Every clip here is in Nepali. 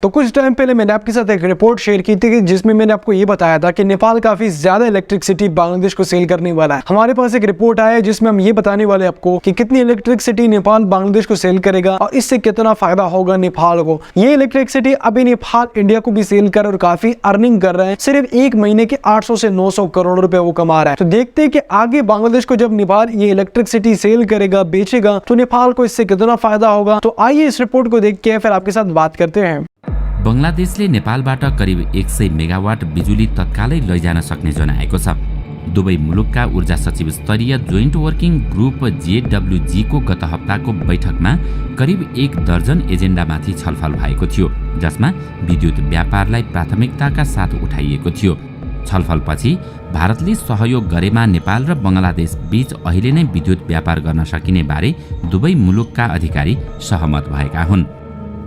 तो कुछ टाइम पहले मैंने आपके साथ एक रिपोर्ट शेयर की थी जिसमें मैंने आपको ये बताया था कि नेपाल काफी ज्यादा इलेक्ट्रिसिटी बांग्लादेश को सेल करने वाला है। हमारे पास एक रिपोर्ट आया है जिसमें हम ये बताने वाले आपको कि कितनी इलेक्ट्रिसिटी नेपाल बांग्लादेश को सेल करेगा और इससे कितना फायदा होगा नेपाल को। ये इलेक्ट्रिसिटी अभी नेपाल इंडिया को भी सेल कर और काफी अर्निंग कर रहे हैं। सिर्फ एक महीने के 800 से 900 करोड़ रुपए वो कमा रहा है। तो देखते हैं कि आगे बांग्लादेश को जब नेपाल ये इलेक्ट्रिसिटी सेल करेगा, बेचेगा, तो नेपाल को इससे कितना फायदा होगा। तो आइए इस रिपोर्ट को देख के फिर आपके साथ बात करते हैं। बंगलादेशले नेपालबाट करिब 100 मेगावाट बिजुली तत्कालै लैजान सक्ने जनाएको छ। दुवै मुलुकका ऊर्जा सचिव स्तरीय जोइन्ट वर्किङ ग्रुप JWG को गत हप्ताको बैठकमा करिब 1 दर्जन एजेन्डामाथि छलफल भएको थियो, जसमा विद्युत व्यापारलाई प्राथमिकताका साथ उठाइएको थियो। छलफलपछि भारतले सहयोग गरेमा नेपाल र बंगलादेश बीच अहिले नै विद्युत व्यापार गर्न सकिने बारे दुवै मुलुकका अधिकारी सहमत भएका हुन्।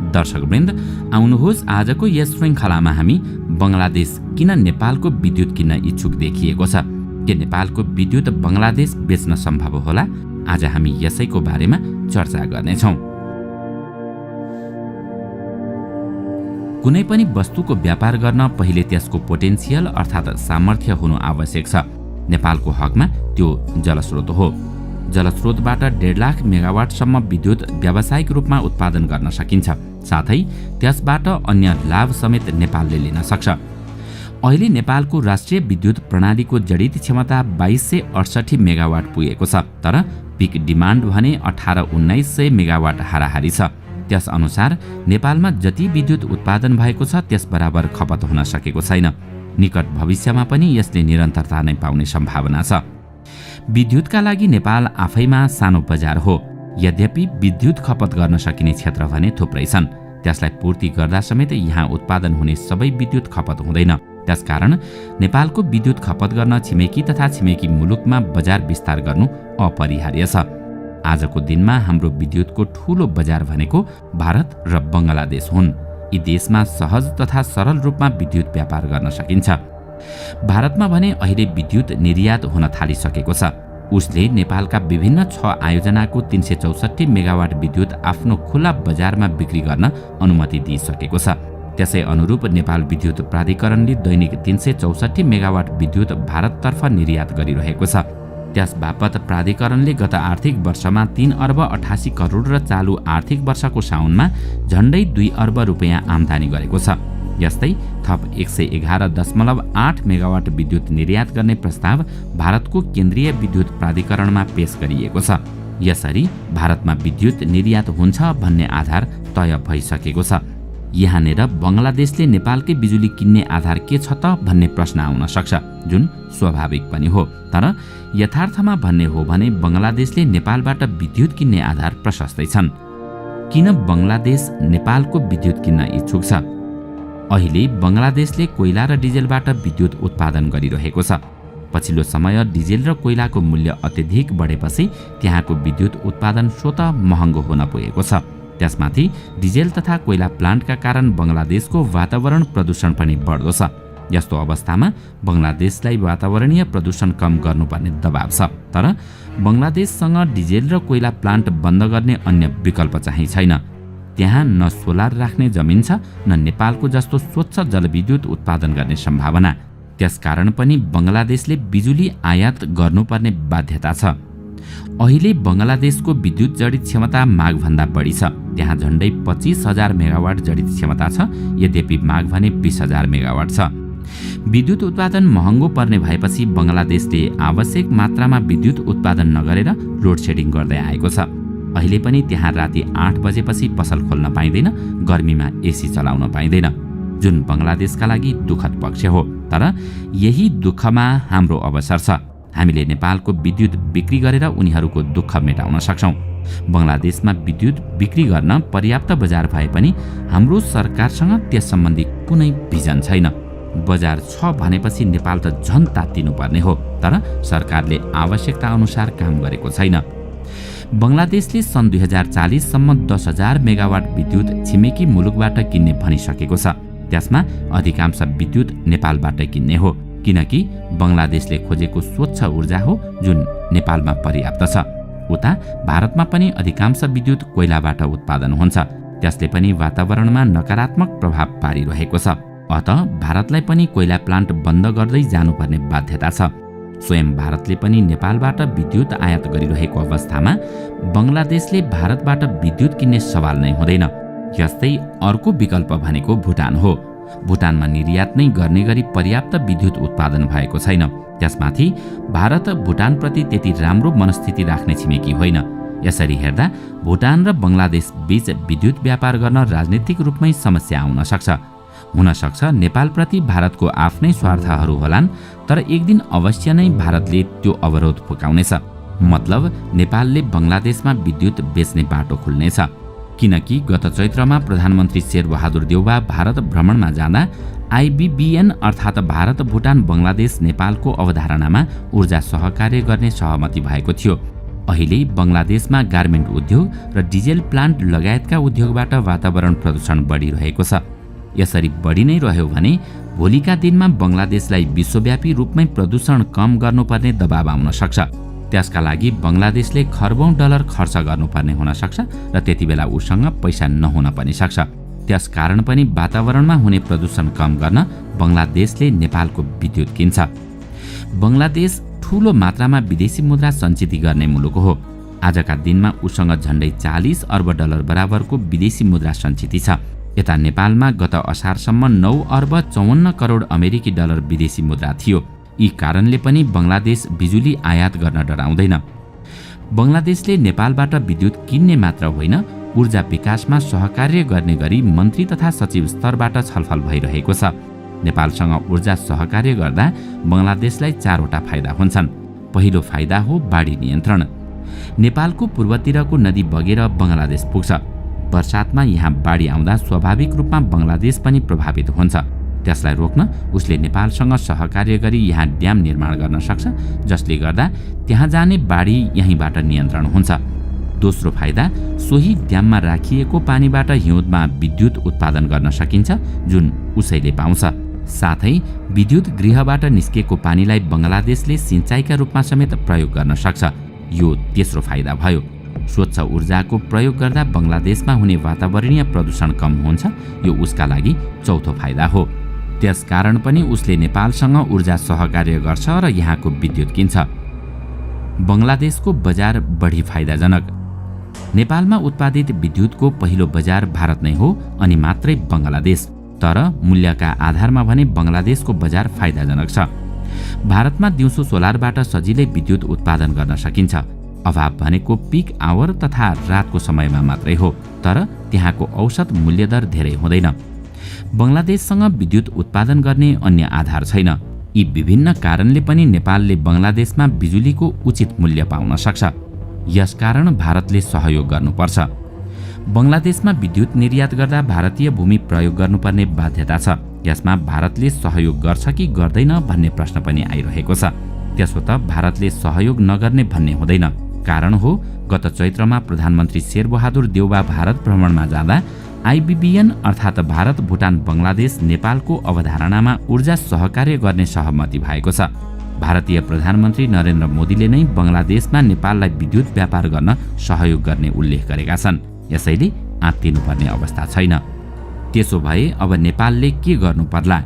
दर्शकवृन्द, आउनुहोस् आजको यस श्रृङ्खलामा हामी बंगलादेश किन नेपालको विद्युत किन्न इच्छुक देखिएको छ, के नेपालको विद्युत बंगलादेश बेच्न सम्भव होला, आज हामी यसैको बारेमा चर्चा गर्नेछौँ। कुनै पनि वस्तुको व्यापार गर्न पहिले त्यसको पोटेन्सियल अर्थात् सामर्थ्य हुनु आवश्यक छ। नेपालको हकमा त्यो जलस्रोत हो। जलस्रोतबाट 1.5 लाख मेगावाटसम्म विद्युत व्यावसायिक रूपमा उत्पादन गर्न सकिन्छ। साथै त्यसबाट अन्य लाभ समेत नेपालले लिन सक्छ। अहिले नेपालको राष्ट्रिय विद्युत प्रणालीको जडित क्षमता 2268 मेगावाट पुगेको छ, तर पिक डिमान्ड भने 18-1900 मेगावाट हाराहारी छ। त्यस अनुसार नेपालमा जति विद्युत उत्पादन भएको छ त्यस बराबर खपत हुन सकेको छैन। निकट भविष्यमा पनि यसले निरन्तरता नै पाउने सम्भावना छ। विद्युतका लागि नेपाल आफैमा सानो बजार हो। यद्यपि विद्युत खपत गर्न सकिने क्षेत्र भने थुप्रै छन्। त्यसलाई पूर्ति गर्दा समेत यहाँ उत्पादन हुने सबै विद्युत खपत हुँदैन। त्यसकारण नेपालको विद्युत खपत गर्न छिमेकी तथा छिमेकी मुलुकमा बजार विस्तार गर्नु अपरिहार्य छ। आजको दिनमा हाम्रो विद्युतको ठूलो बजार भनेको भारत र बंगलादेश हुन्। यी देशमा सहज तथा सरल रूपमा विद्युत व्यापार गर्न सकिन्छ। भारतमा भने अहिले विद्युत निर्यात हुन थालिसकेको छ। उसले नेपालका विभिन्न 6 आयोजनाको 364 मेगावाट विद्युत आफ्नो खुला बजारमा बिक्री गर्न अनुमति दिइसकेको छ। त्यसै अनुरूप नेपाल विद्युत प्राधिकरणले दैनिक 364 मेगावाट विद्युत भारततर्फ निर्यात गरिरहेको छ। त्यसबापत प्राधिकरणले गत आर्थिक वर्षमा 3 अर्ब 88 करोड र चालु आर्थिक वर्षको साउनमा झण्डै 2 अर्ब रुपैयाँ आम्दानी गरेको छ। यस्तै थप 111.8 मेगावाट विद्युत निर्यात गर्ने प्रस्ताव भारतको केन्द्रीय विद्युत प्राधिकरणमा पेश गरिएको छ। यसरी भारतमा विद्युत निर्यात हुन्छ भन्ने आधार तय भइसकेको छ। यहाँनेर बंगलादेशले नेपालकै बिजुली किन्ने आधार के छ त भन्ने प्रश्न आउन सक्छ, जुन स्वाभाविक पनि हो। तर यथार्थमा भन्ने हो भने बंगलादेशले नेपालबाट विद्युत किन्ने आधार प्रशस्तै छन्। किन बंगलादेश नेपालको विद्युत किन्न इच्छुक छ? अहिले बंगलादेशले कोइला र डिजेलबाट विद्युत उत्पादन गरिरहेको छ। पछिल्लो समय डिजेल र कोइलाको मूल्य अत्यधिक बढेपछि त्यहाँको विद्युत उत्पादन स्वतः महँगो हुन पुगेको छ। त्यसमाथि डिजेल तथा कोइला प्लान्टका कारण बंगलादेशको वातावरण प्रदूषण पनि बढ्दो छ। यस्तो अवस्थामा बंगलादेशलाई वातावरणीय प्रदूषण कम गर्नुपर्ने दबाव छ। तर बंगलादेशसँग डिजेल र कोइला प्लान्ट बन्द गर्ने अन्य विकल्प चाहिँ छैन। त्यहाँ न सोलर राख्ने जमिन छ, न नेपालको जस्तो स्वच्छ जलविद्युत उत्पादन गर्ने सम्भावना। त्यसकारण पनि बंगलादेशले बिजुली आयात गर्नुपर्ने बाध्यता छ। अहिले बंगलादेशको विद्युत जडित क्षमता मागभन्दा बढी छ। त्यहाँ झण्डै 25,000 मेगावाट जडित क्षमता छ, यद्यपि माग भने 20,000 मेगावाट छ। विद्युत उत्पादन महँगो पर्ने भएपछि बंगलादेशले आवश्यक मात्रामा विद्युत उत्पादन नगरेर लोड सेडिङ गर्दै आएको छ। अहिले पनि त्यहाँ राति 8 बजेपछि पसल खोल्न पाइँदैन, गर्मीमा एसी चलाउन पाइँदैन, जुन बंगलादेशका लागि दुःखद पक्ष हो। तर यही दुःखमा हाम्रो अवसर छ। हामीले नेपालको विद्युत बिक्री गरेर उनीहरूको दुःख मेटाउन सक्छौँ। बंगलादेशमा विद्युत बिक्री गर्न पर्याप्त बजार भए पनि हाम्रो सरकारसँग त्यस सम्बन्धी कुनै भिजन छैन। बजार छ भनेपछि नेपाल त झन् तात्तिनुपर्ने हो, तर सरकारले आवश्यकता अनुसार काम गरेको छैन। बंगलादेशले सन् 2040 सम्म 10,000 मेगावाट विद्युत छिमेकी मुलुकबाट किन्ने भनिसकेको छ। त्यसमा अधिकांश विद्युत नेपालबाट किन्ने हो, किनकि बंगलादेशले खोजेको स्वच्छ ऊर्जा हो जुन नेपालमा पर्याप्त छ। उता भारतमा पनि अधिकांश विद्युत कोइलाबाट उत्पादन हुन्छ। त्यसले पनि वातावरणमा नकारात्मक प्रभाव पारिरहेको छ। अत भारतलाई पनि कोइला प्लान्ट बन्द गर्दै जानुपर्ने बाध्यता छ। स्वयं भारतले पनि नेपालबाट विद्युत आयात गरिरहेको अवस्थामा बङ्गलादेशले भारतबाट विद्युत किन्ने सवाल नै हुँदैन। यस्तै अर्को विकल्प भनेको भुटान हो। भुटानमा निर्यात नै गर्ने गरी पर्याप्त विद्युत उत्पादन भएको छैन। त्यसमाथि भारत भुटानप्रति त्यति राम्रो मनस्थिति राख्ने छिमेकी होइन। यसरी हेर्दा भुटान र बङ्गलादेश बीच विद्युत व्यापार गर्न राजनीतिक रूपमै समस्या आउन सक्छ। हुन सक्छ नेपालप्रति भारतको आफ्नै स्वार्थहरू होलान्, तर एक दिन अवश्य नै भारतले त्यो अवरोध फुकाउनेछ। मतलब नेपालले बङ्गलादेशमा विद्युत बेच्ने बाटो खुल्नेछ। किनकि गत चैत्रमा प्रधानमन्त्री शेरबहादुर देउवा भारत भ्रमणमा जाँदा IBBN अर्थात् भारत भुटान बङ्गलादेश नेपालको अवधारणामा ऊर्जा सहकार्य गर्ने सहमति भएको थियो। अहिले बङ्गलादेशमा गार्मेन्ट उद्योग र डिजेल प्लान्ट लगायतका उद्योगबाट वातावरण प्रदूषण बढिरहेको छ। यसरी बढी नै रह्यो भने भोलिका दिनमा बङ्गलादेशलाई विश्वव्यापी रूपमै प्रदूषण कम गर्नुपर्ने दबाव आउन सक्छ। त्यसका लागि बङ्गलादेशले खर्बौं डलर खर्च गर्नुपर्ने हुन सक्छ र त्यति बेला उसँग पैसा नहुन पनि सक्छ। त्यसकारण पनि वातावरणमा हुने प्रदूषण कम गर्न बङ्गलादेशले नेपालको विद्युत किन्छ। बङ्गलादेश ठूलो मात्रामा विदेशी मुद्रा सञ्चित गर्ने मुलुक हो। आजका दिनमा उसँग झण्डै 40 अर्ब डलर बराबरको विदेशी मुद्रा सञ्चित छ। यता नेपालमा गत असारसम्म 9 अर्ब 54 करोड अमेरिकी डलर विदेशी मुद्रा थियो। यी कारणले पनि बङ्गलादेश बिजुली आयात गर्न डराउँदैन। बङ्गलादेशले नेपालबाट विद्युत किन्ने मात्र होइन, ऊर्जा विकासमा सहकार्य गर्ने गरी मन्त्री तथा सचिव स्तरबाट छलफल भइरहेको छ। नेपालसँग ऊर्जा सहकार्य गर्दा बङ्गलादेशलाई 4वटा फाइदा हुन्छन्। पहिलो फाइदा हो बाढी नियन्त्रण। नेपालको पूर्वतिरको नदी बगेर बङ्गलादेश पुग्छ। वर्षातमा यहाँ बाढी आउँदा स्वाभाविक रूपमा बङ्गलादेश पनि प्रभावित हुन्छ। त्यसलाई रोक्न उसले नेपालसँग सहकार्य गरी यहाँ ड्याम निर्माण गर्न सक्छ, जसले गर्दा त्यहाँ जाने बाढी यहीँबाट नियन्त्रण हुन्छ। दोस्रो फाइदा, सोही ड्याममा राखिएको पानीबाट हिउँदमा विद्युत उत्पादन गर्न सकिन्छ, जुन उसैले पाउँछ। साथै विद्युत गृहबाट निस्केको पानीलाई बङ्गलादेशले सिँचाइका रूपमा समेत प्रयोग गर्न सक्छ। यो तेस्रो फाइदा भयो। स्वच्छ ऊर्जाको प्रयोग गर्दा बङ्गलादेशमा हुने वातावरणीय प्रदूषण कम हुन्छ। यो उसका लागि चौथो फाइदा हो। त्यसकारण पनि उसले नेपालसँग ऊर्जा सहकार्य गर्छ र यहाँको विद्युत किन्छ। बङ्गलादेशको बजार बढी फाइदाजनक। नेपालमा उत्पादित विद्युतको पहिलो बजार भारत नै हो, अनि मात्रै बङ्गलादेश। तर मूल्यका आधारमा भने बङ्गलादेशको बजार फाइदाजनक छ। भारतमा दिउँसो सोलरबाट सजिलै विद्युत उत्पादन गर्न सकिन्छ। अभाव भनेको पिक आवर तथा रातको समयमा मात्रै हो, तर त्यहाँको औसत मूल्यदर धेरै हुँदैन। बङ्गलादेशसँग विद्युत उत्पादन गर्ने अन्य आधार छैन। यी विभिन्न कारणले पनि नेपालले बङ्गलादेशमा बिजुलीको उचित मूल्य पाउन सक्छ। यसकारण भारतले सहयोग गर्नुपर्छ। बङ्गलादेशमा विद्युत निर्यात गर्दा भारतीय भूमि प्रयोग गर्नुपर्ने बाध्यता छ। यसमा भारतले सहयोग गर्छ कि गर्दैन भन्ने प्रश्न पनि आइरहेको छ। त्यसो त भारतले सहयोग नगर्ने भन्ने हुँदैन। कारण हो, गत चैत्रमा प्रधानमन्त्री शेरबहादुर देउवा भारत भ्रमणमा जाँदा IBBN अर्थात् भारत भुटान बङ्गलादेश नेपालको अवधारणामा ऊर्जा सहकार्य गर्ने सहमति भएको छ। भारतीय प्रधानमन्त्री नरेन्द्र मोदीले नै बङ्गलादेशमा नेपाललाई विद्युत व्यापार गर्न सहयोग गर्ने उल्लेख गरेका छन्। यसैले आत्तिनुपर्ने अवस्था छैन। त्यसो भए अब नेपालले के गर्नु पर्ला?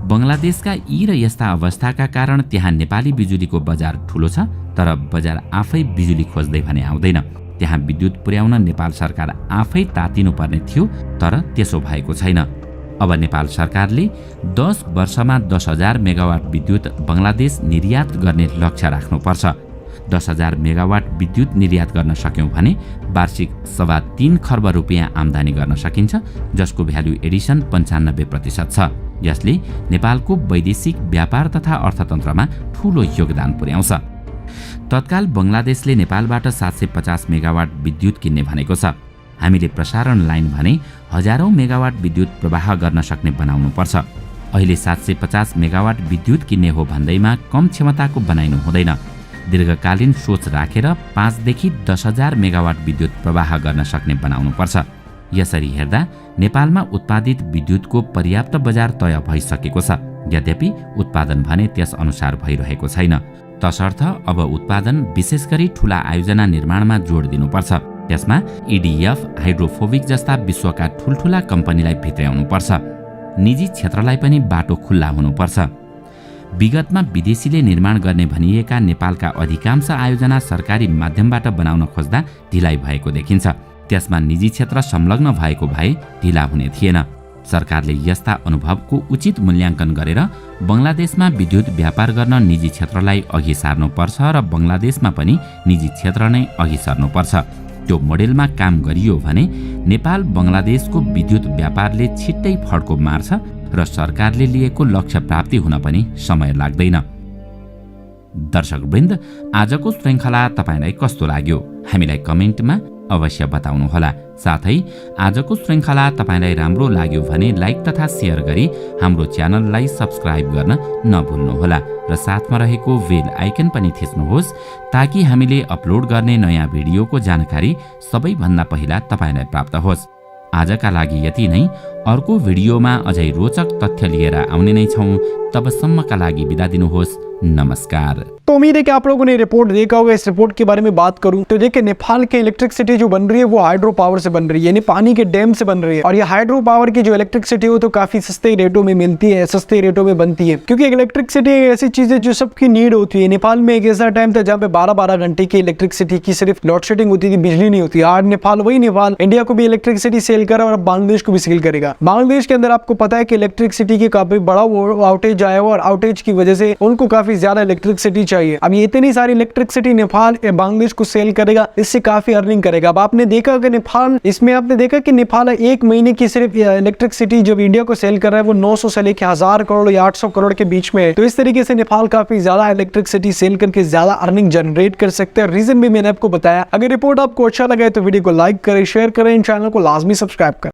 बङ्गलादेशका यी र यस्ता अवस्थाका कारण त्यहाँ नेपाली बिजुलीको बजार ठूलो छ, तर बजार आफै बिजुली खोज्दै भने आउँदैन। त्यहाँ विद्युत पुर्याउन नेपाल सरकार आफै तातिनुपर्ने थियो, तर त्यसो भएको छैन। अब नेपाल सरकारले 10 वर्षमा 10,000 मेगावाट विद्युत बङ्गलादेश निर्यात गर्ने लक्ष्य राख्नुपर्छ। 10,000 मेगावाट विद्युत निर्यात गर्न सक्यौं भने वार्षिक 3.25 खर्ब रुपियाँ आम्दानी गर्न सकिन्छ, जसको भ्यालु एडिसन 95% छ। यसले नेपालको वैदेशिक व्यापार तथा अर्थतन्त्रमा ठूलो योगदान पुर्याउँछ। तत्काल बङ्गलादेशले नेपालबाट 750 मेगावाट विद्युत किन्ने भनेको छ। हामीले प्रसारण लाइन भने हजारौं मेगावाट विद्युत प्रवाह गर्न सक्ने बनाउनुपर्छ। अहिले 750 मेगावाट विद्युत किन्ने हो भन्दैमा कम क्षमताको बनाइनु हुँदैन। दीर्घकालीन सोच राखेर 5 देखि 10,000 मेगावाट विद्युत प्रवाह गर्न सक्ने बनाउनुपर्छ। यसरी हेर्दा नेपालमा उत्पादित विद्युतको पर्याप्त बजार तय भइसकेको छ। यद्यपि उत्पादन भने त्यस अनुसार भइरहेको छैन। तसर्थ अब उत्पादन विशेष गरी ठूला आयोजना निर्माणमा जोड दिनुपर्छ। त्यसमा EDF, हाइड्रोफोबिक जस्ता विश्वका ठुल्ठुला कम्पनीलाई भित्र्याउनुपर्छ। निजी क्षेत्रलाई पनि बाटो खुल्ला हुनुपर्छ। विगतमा विदेशीले निर्माण गर्ने भनिएका नेपालका अधिकांश आयोजना सरकारी माध्यमबाट बनाउन खोज्दा ढिलाइ भएको देखिन्छ। त्यसमा निजी क्षेत्र संलग्न भएको भए ढिला हुने थिएन। सरकारले यस्ता अनुभवको उचित मूल्याङ्कन गरेर बङ्गलादेशमा विद्युत व्यापार गर्न निजी क्षेत्रलाई अघि सार्नुपर्छ र बङ्गलादेशमा पनि निजी क्षेत्र नै अघि सर्नुपर्छ। त्यो मोडेलमा काम गरियो भने नेपाल बङ्गलादेशको विद्युत व्यापारले छिट्टै फड्को मार्छ र सरकारले लिएको लक्ष्य प्राप्ति हुन पनि समय लाग्दैन। दर्शकवृन्द, आजको श्रृङ्खला तपाईलाई कस्तो लाग्यो हामीलाई कमेन्टमा अवश्य बताउनुहोला। साथै आजको श्रृङ्खला तपाईलाई राम्रो लाग्यो भने लाइक तथा सेयर गरी हाम्रो च्यानललाई सब्स्क्राइब गर्न नभुल्नुहोला र साथमा रहेको बेल आइकन पनि थिच्नुहोस् ताकि हामीले अपलोड गर्ने नयाँ भिडियोको जानकारी सबैभन्दा पहिला तपाईलाई प्राप्त होस्। आजका लागि यति नै। अर्को भिडियोमा अझै रोचक तथ्य लिएर आउने नै छौं। तबसम्मका लागि बिदा दिनुहोस्। नमस्कार। तो उम्मीद है कि आप लोगों ने रिपोर्ट देखा होगा। इस रिपोर्ट के बारे में बात करूं तो देखिए, नेपाल की इलेक्ट्रिसिटी जो बन रही है वो हाइड्रो पावर से बन रही है, यानी पानी के डैम से बन रही है। और ये हाइड्रो पावर की जो इलेक्ट्रिसिटी है वो तो काफी सस्ते रेटों में मिलती है, सस्ते रेटों में बनती है, क्योंकि इलेक्ट्रिसिटी एक ऐसी चीज है जो सबकी नीड होती है। नेपाल में एक ऐसा टाइम था जहाँ पे 12-12 घंटे की इलेक्ट्रिसिटी की सिर्फ लोड शेडिंग होती थी, बिजली नहीं होती। आज नेपाल वही नेपाल इंडिया को भी इलेक्ट्रिसिटी सेल कर रहा है और बांग्लादेश को भी सेल करेगा। बांग्लादेश के अंदर आपको पता है कि इलेक्ट्रिसिटी की काफी बड़ा आउटेज आया हुआ और आउटेज की वजह से उनको काफी ज्यादा इलेक्ट्रिसिटी चाहिए। अब ये इतनी सारी इलेक्ट्रिसिटी नेपाल बांग्लादेश को सेल करेगा, इससे काफी अर्निंग करेगा। अब आपने देखा कि नेपाल, इसमें आपने देखा कि नेपाल एक महीने की सिर्फ इलेक्ट्रिसिटी जब इंडिया को सेल कर रहा है वो 900 से लेकर 1000 करोड़ या 800 करोड़ के बीच में है। तो इस तरीके से नेपाल काफी ज्यादा इलेक्ट्रिसिटी सेल करके ज्यादा अर्निंग जनरेट कर सकते हैं। रीजन भी मैंने आपको बताया। अगर रिपोर्ट आपको अच्छा लगा है तो वीडियो को लाइक करें, शेयर करें, चैनल को लाजमी सब्सक्राइब करें।